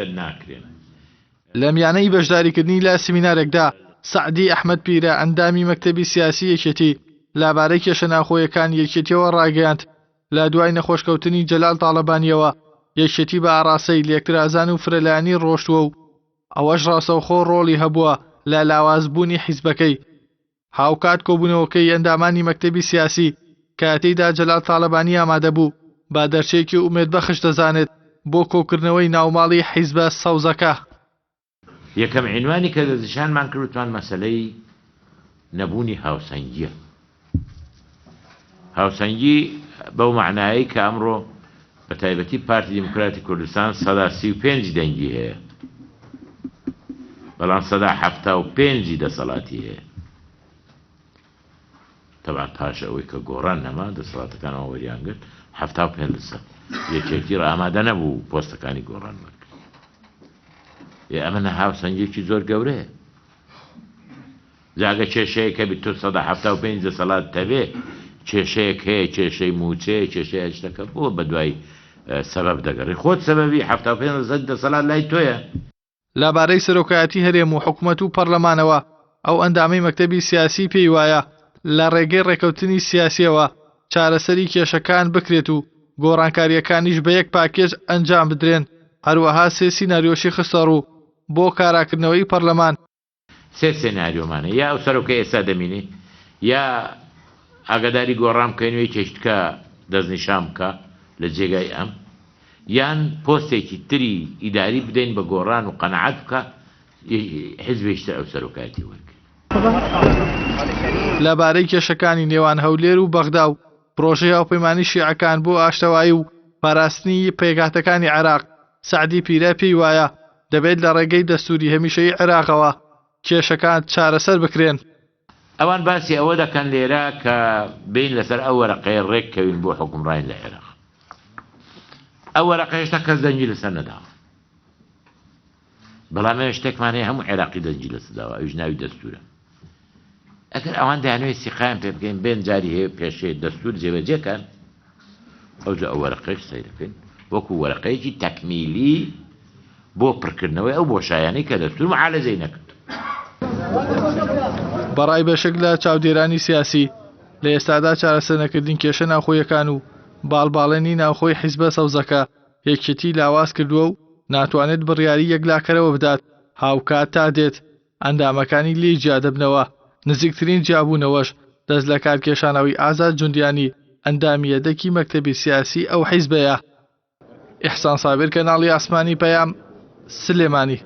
بیستە ناکرێن. لە میانەی بەشداریکردنی لە سمینارێکدا سعدی ئەحمەد پیرە ئەندامی مەکتەبی سیاسی یەکێتی لابارەی کێشە ناخۆیەکان یەکێتیەوە ڕاگەیاند لە دوای نەخۆشکەوتنی جەلال تاڵەبانیەوە یەکێتی بە ئاڕاستەی لێکترازان و فرەلایەنی ڕۆشتووە و ئەوەش ڕاستەوخۆ ڕۆڵی هەبووە لە لاوازبوونی حیزبەکەی. هاوکات کۆبوونەوەکەی ئەندامانی مەکتەبی سیاسی کاتەیدا جەلال تاڵەبانی ئامادە بوو با دەرچێکی ئومێدبەخش دەزانێت بۆ کۆکردنەوەی ناوماڵی حیزبە سەوزەکە. یەکەم عنوانی کە دەستنیشانمان کردوتمان مەسەلەی نەبوونی هاوسەنگیە. هاوسەنگی بەو معنایی کە ئەمڕۆ بە تایبەتی پارتی دیموکراتی کوردستان 135 دەنگی هەیە، بەڵام 175 دەسەڵاتی هەیە. طبعا پاش ئەوەی کە گۆڕان نەما دەسەڵاتەکانەوە وەریانگرت 75 یەکێتی ئامادە نەبوو پۆستەکانی گۆڕان بکە. ئەمە هاوسەنگێکی زۆر گەورەیە. جاگە کێشەیەکە بیت تۆ 175 دەسەڵات دەبێ، کێشەیەک هەیە، کێشەی موچەیە، کێشەی هەشتەکە بۆ بە دوای سەبەب دەگەڕی. خۆت سەبەبی 75 دەسەڵات لای تۆیە. لەبارەی سەرۆکایەتی هەرێم و حکوومەت و پەرلەمانەوە ئەو ئەندامەی مەکتەبی سیاسی پێی وایە لە ڕێگەی ڕێکەوتنی سیاسیەوە چارەسەری کێشەکان بکرێت و گۆڕانکاریەکانیش بە یەک پاکێج ئەنجام بدرێن. هەروەها سێ سیناریۆشی خستە ڕوو بۆ کاراکردنەوەی پەرلەمان. سێ سێناریۆمانە، یا ئەو سەرۆکەی ئێستا دەمینێ، یا ئاگاداری گۆڕام بکەینەوەی کێشتکە دەستنیشان بکە لە جێگای ئەم، یان پۆستێکی تری ئیداری بدەین بە گۆڕان و قەنەعەت بکە حیزبێشتە ئەو سەرۆکایەتی وەرگرت. لەبارەی کێشەکانی نێوان هەولێر و بەغدا و پرۆژەی هاوپەیمانی شیعەکان بۆ ئاشتەوایی و پاراستنی پێگاتەکانی عێراق سعدی پیرە پێی وایە دەبێت لە ڕێگەی دەستوری هەمیشەی عێراقەوە کێشەکان چارەسەر بکرێن. ئەوان باسی ئەوە دەکەن لێرە کە بین لەسەر ئەو وەرەقەی ڕێککەوین بۆ حکومڕانی لە عێراق. ئەو وەرەقەیشتا کەس دەنگی لەسەر نەداوە، بەڵام ئێوە شتێکمان هەیە هەموو عێراقی دەنگی لەسەر داوە، ئەویش ناوی دەستورە. ئەگەر ئەوان دەیانەوێت سیقایان پێ بکەین بێن جاری هەیە پێشەی دەستور جێبەجێکەن، ئەوجا ئەو وەرەقەیش سەیرەکەین وەکو وەرەقەیەکی تەکمیلی بۆ پڕکردنەوەی ئەو بۆشایانەی کە دەستور معالەجەی نەکرد. بەڕای بەشێک لە چاودێرانی سیاسی لە ئێستادا چارەسەر نەکردین کێشە ناوخۆیەکان و باڵباڵێنی ناوخۆی حیزبە سەوزەکە یەکێتی لاواز کردووە و ناتوانێت بڕیاری یەکلاکەرەوە بدات. هاوکات تا دێت ئەندامەکانی لێی جیا دەبنەوە. نزیکترین جیابوونەوەش دەست لە کارکێشانەوەی ئازاد جوندیانی ئەندامی یەدەکی مەکتەبی سیاسی ئەو حیزبەیە. ئیحسان سابر، کەناڵی ئاسمانی پەیام، سلێمانی.